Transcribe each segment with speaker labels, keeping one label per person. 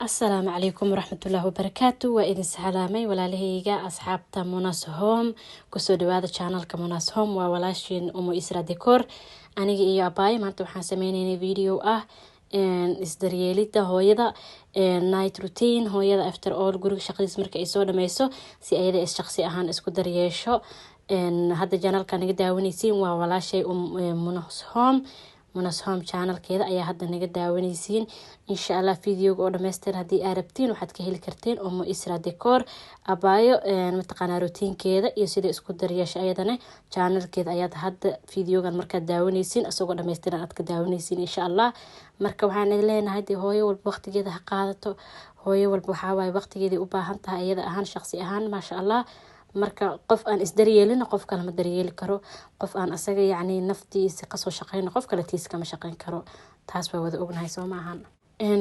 Speaker 1: السلام عليكم ورحمة الله وبركاته وإذن سلامي ولا لهيجا أصحاب تموناس هوم كسود هذا channel كموناس هوم وولاشين أمو إسرا ديكور أنا جي أباي ما أنتم حاسميني فيديو إن إصدرياليدا هويدا نايت روتين هويدا after all جروب شخص مركز إسودا ميسو سي أيدا الشخصي أهان إسكو دريشو إن هذا channel كان جداوني سين وولاشي موناس هوم munas home channelkeeda ayaa hadda naga daawanaysiin insha Allah videoga oo dhameystir hadii aad rabtiin waxaad ka heli karteen Umu Isra Decor abaayo mataqaana routiinkeeda iyo sida isku daryeesha ayadana channelkeeda ayaad hadda videogan marka daawanaysiin asagoo dhameystiran aad ka daawanaysiin insha Allah marka waxaan idin leenahay hooyo walba waqtigeeda ha qaadato hooyo walba waxa waay waqtigeeda u baahan tahay iyada ahaan shakhsi ahaan ma sha Allah marka qof aan isdaryeelin qof kale ma daryeeli karo qof aan asaga yacni naftiisa ka soo shaqeyn qof kale tiis kama shaqeyn karo taas waa wada ognahay soo maahan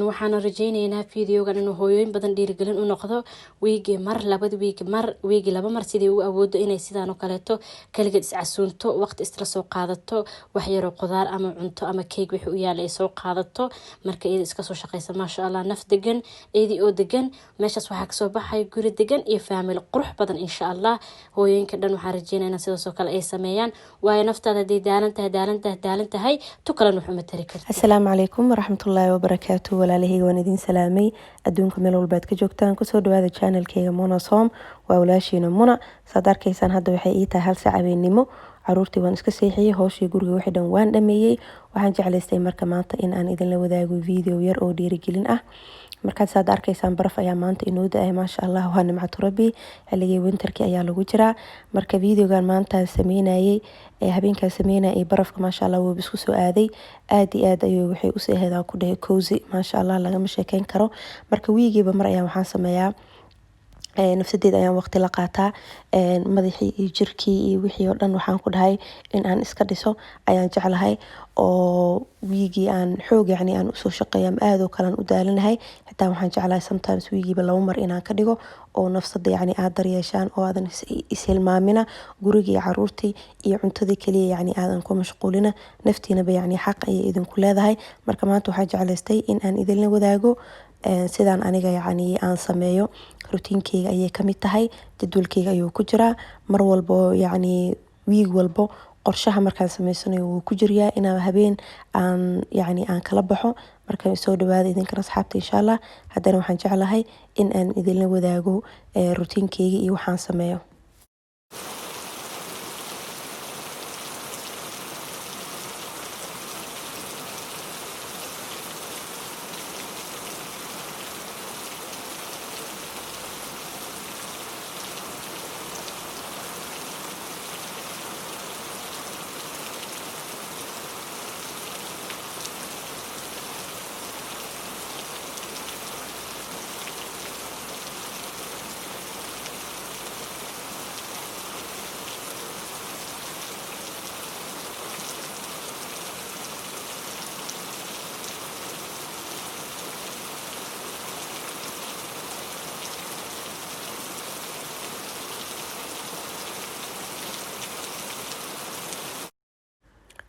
Speaker 1: waxaan rajaynaynaa videogan inuu hooyooyin badan dhiirigelin u noqdo weegi mar laba mar sidii uu awoodo inay sidaan oo kaleeto kaligeed iscasuunto waqti isla soo qaadato wax yar oo qudaar ama cunto ama cake wixii u yaal ay soo qaadato marka iyada iska soo shaqeysa ma sha Allah naf degan iyadii oo degan meeshaas waxa ka soo baxay guri degan iyo family qurux badan insha Allah hooyooyinka dhan waxaan rajaynaynaa sidaas oo kale ay sameeyaan waayo naftaada hadii daalan tahay tu kale wuxuu ma tari kartaa.
Speaker 2: Assalaamu calaykum waraxmatullaahi wabarakaatuh walaalahayga waan idin salaamay adduunka meel walba aad ka joogtaan kusoo dhawaada channelkayga Munas Home waa walaashiina Muna saad arkaysaan hadda waxay ii tahay hal saac habeenimo caruurtii waan iska seexiyay hooshii guriga wixii dhan waan dhameeyay waxaan jeclaystay marka maanta in aan idin la wadaago video yar oo dhiirigelin ah markaad saad arkaysaan baraf ayaa maanta inoo da-ay maasha Allah waa nimcatu rabbi xilligii winterkii ayaa lagu jiraa marka videogan maanta sameynayay habeenkaa sameynayay barafka maasha Allah wuu isku soo aaday aad iyo aad ayuu waxay u soo heedaa ku dhahay cozy maasha Allah lagama sheekeyn karo marka wiigiiba mar ayaa waxaan sameeyaa nafsadeeda ayaan waqti la qaataa madaxii iyo jirkii iyo wixii oo dhan waxaan ku dhahay in aan iska dhiso ayaan jeclahay oo wiigii aan xoog yacni aan usoo shaqeeyo ama aad oo kale aan u daalanahay xitaa waxaan jeclahay sometimes wiigiiba 2 mar inaan ka dhigo oo nafsada yacni aad daryeeshaan oo aadan ishilmaamina gurigii iyo caruurtii iyo cuntadii kaliya yacni aadan ku mashquulina naftiinaba yacni xaq ayay idinku leedahay marka maanta waxaan jeclaystay in aan idinla wadaago sidaan aniga yacni aan sameeyo routiinkeyga ayay kamid tahay jadwalkeyga ayuu ku jiraa mar walbo yacni wiig walbo qorshaha markaan sameysanayo wuu ku jiryaa inaan habeen aan yacni aan kala baxo marka soo dhawaada idinkana asxaabta insha Allah haddana waxaan jeclahay in aan idinla wadaago routiinkeyga iyo waxaan sameeyo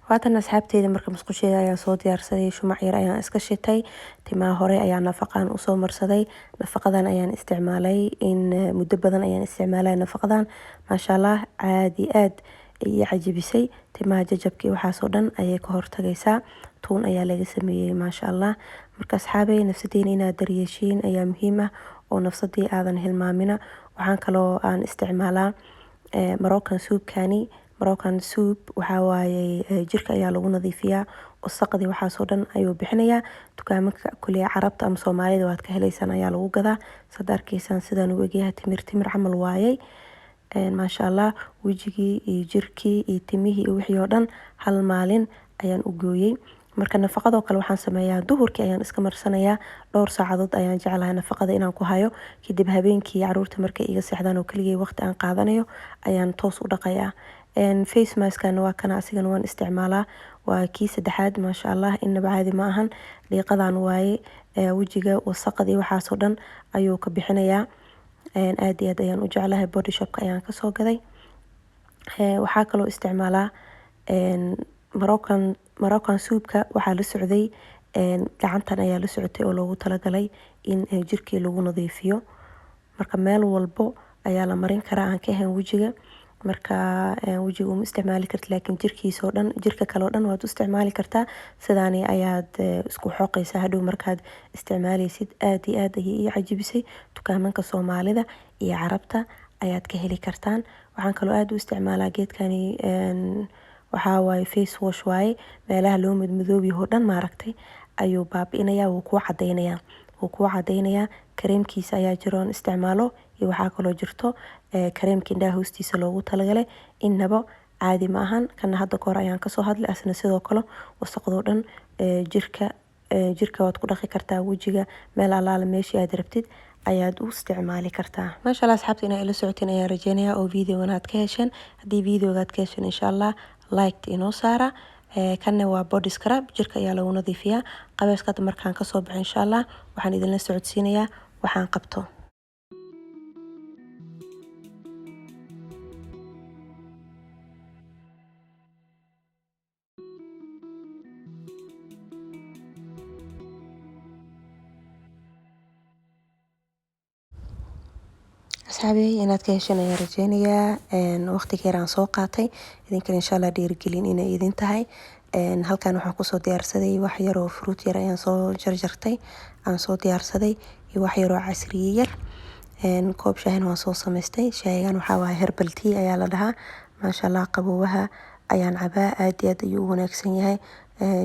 Speaker 2: waatan asxaabteeda marka musqusheeda ayaan soo diyaarsaday shumac yar ayaan iska shitay timaha hore ayaan nafaqaan u soo marsaday nafaqadan ayaan isticmaalay in muddo badan ayaan isticmaalay nafaqadan maasha Allah aad iyo cajibisay timaha jajabkii waxaas oo dhan ayay ka hortagaysaa tuun ayaa laga sameeyay maasha Allah marka asxaabay nafsadeena inaad daryeeshiin ayaa muhiim ah oo nafsadii aadan hilmaamina waxaan kaloo aan isticmaalaa Moroccan soup waxa waaye jirka ayaa lagu nadiifiyaa wasaqdi waxaas oo dhan ayuu bixinayaa dukaamada kulliya carabta ama Soomaalida waad ka helaysaan ayaa lagu gadaa sad arkaysaan sidaan u egyahay timir camal waayay maasha Allah wajigii iyo jirkii iyo timihii iyo wixii oo dhan hal maalin ayaan u gooyay marka nafaqado kale waxaan sameeyaa duhurkii ayaan iska marsanayaa dhowr saacadood ayaan jeclahay nafaqada inaan ku hayo kadib habeenkii caruurta markay iga seexdaan oo kaliya waqti aan qaadanayo ayaan toos u dhaqayaa face maskana waa kana asigana waan isticmaalaa waa kii saddexaad maasha Allah inaba caadi ma ahan liiqadan waaye wajiga wasaqdi waxaas oo dhan ayuu ka bixinayaa aad iyo aad ayaan u jeclahay body shopka ayaan ka soo gaday waxaa kaloo isticmaalaa Moroccan soupka waxaa la socday gacantan ayaa la socotay oo loogu talagalay in jirkii lagu nadiifiyo. marka meel walbo ayaa la marin karaa aan ka ahayn wejiga. marka wejiga uma isticmaali kartid laakiin jirkiisa oo dhan, jirka kale oo dhan waad u isticmaali kartaa. sidaani ayaad isku xoqaysaa hadhow markaad isticmaalaysid. aad iyo aad ayay ii cajibisay. dukaamanka Soomaalida iyo Carabta ayaad ka heli kartaan. waxaan kaloo aad u isticmaalaa geedkani waxaa waaye face wash waaye. meelaha loo madmadoobiyo oo dhan maaragtay ayuu baabi'inayaa, wuu kuu cadaynayaa. kareemkiisa ayaa jiro oon isticmaalo, iyo waxaa kaloo jirto kareemka indhaha hoostiisa loogu talagalay. innaba caadi ma ahan. kana hadda kahor ayaan kasoo hadlay. asna sidoo kale wasaqdoo dhan jirka waad ku dhaqi kartaa. wejiga meel alaala meeshii aad rabtid ayaad u isticmaali kartaa. maasha Allah asxaabta inaa ila socotiin ayaan rajeynayaa oo videogan aad ka hesheen. haddii videoga aad ka hesheen insha Allah like inoo saara. kanna waa body scrub, jirka ayaa lagu nadiifiyaa. qabeeska hadda markaan kasoo baxo insha Allah waxaan idinla socodsiinayaa waxaan qabto. asxaabey inaad ka hesheen ayaan rajeynayaa. waqtigeer aan soo qaatay idinkan insha Allah dhiirigelin inay idin tahay. halkan waxaan kusoo diyaarsaday wax yar oo fruit yar ayaan soo jarjartay, aan soo diyaarsaday, iyo wax yar oo casriye yar. koob shaahina waan soo samaystay. shaahigan waxaa waaye herbal tea ayaa la dhahaa. maasha Allah qaboobaha ayaan cabaa. aad iyo aad ayuu u wanaagsan yahay.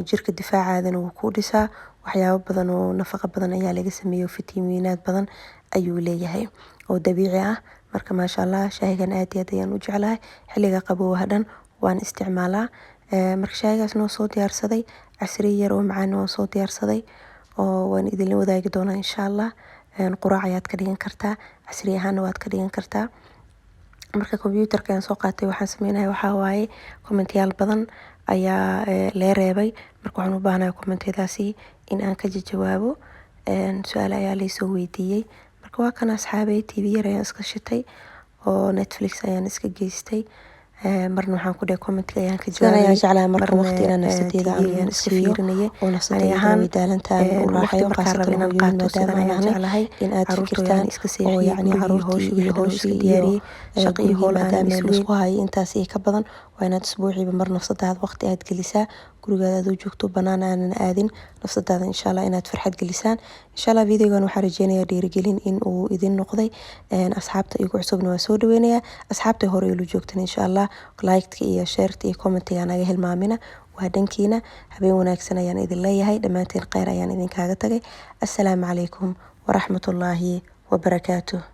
Speaker 2: jirka difaacaadana wuu ku dhisaa. waxyaabo badan oo nafaqo badan ayaa laga sameeyo, fitamiinaad badan ayuu leeyahay oo dabiici ah. marka maasha Allah shaahigan aad iyo aad ayaan u jeclahay. xilliga qaboobaha dhan waan isticmaalaa. marka shaahigaas noo soo diyaarsaday, casriye yar oo macaan oo soo diyaarsaday oo waan idinla wadaagi doonaa insha Allah. quraac ayaad ka dhigan kartaa, casriye ahaana waad ka dhigan kartaa. marka computerka aan soo qaatay waxaan sameynaya waxaa waaye commentayaal badan ayaa lee reebay. marka waxaan u baahanahay commentadaasi in aan ka jawaabo. su-aal ayaa laysoo weydiiyey. marka waa kan asxaabey TV yar ayaan iska shitay oo Netflix ayaan iska geystay. marna waxaan ku dhahay commentiga ayaan ka jawaabay. ayaan jeclahay marka waqti inaan nafsadeeda aan iska fiirinayay oo nafsadeeda way daalantahay u raaxayo qaasatan inaan qaato. sidaan ayaan jeclahay in aad fikirtaan oo yacni caruurtii iyo hawshii diyaariyey shaqo iyo howl maadaama laisku hayo intaas iyo ka badan. waa inaad isbuuciiba mar nafsadaada waqti aad gelisaa. gurigaada aad u joogto banaan aanan aadin. nafsadaada insha Allah inaad farxad gelisaan. insha Allah videogan waxaan rajeynayaa dhiirigelin in uu idin noqday. asxaabta igu cusubna waa soo dhaweynayaa. asxaabta hore ila joogtan insha Allah like iyo share iyo comment naga hilmaamina. waa dhankiina. habeen wanaagsan ayaan idin leeyahay. dhammaantiin kheyr ayaan idinkaaga tagay. assalaamu calaykum waraxmatullaahi wabarakaatuh.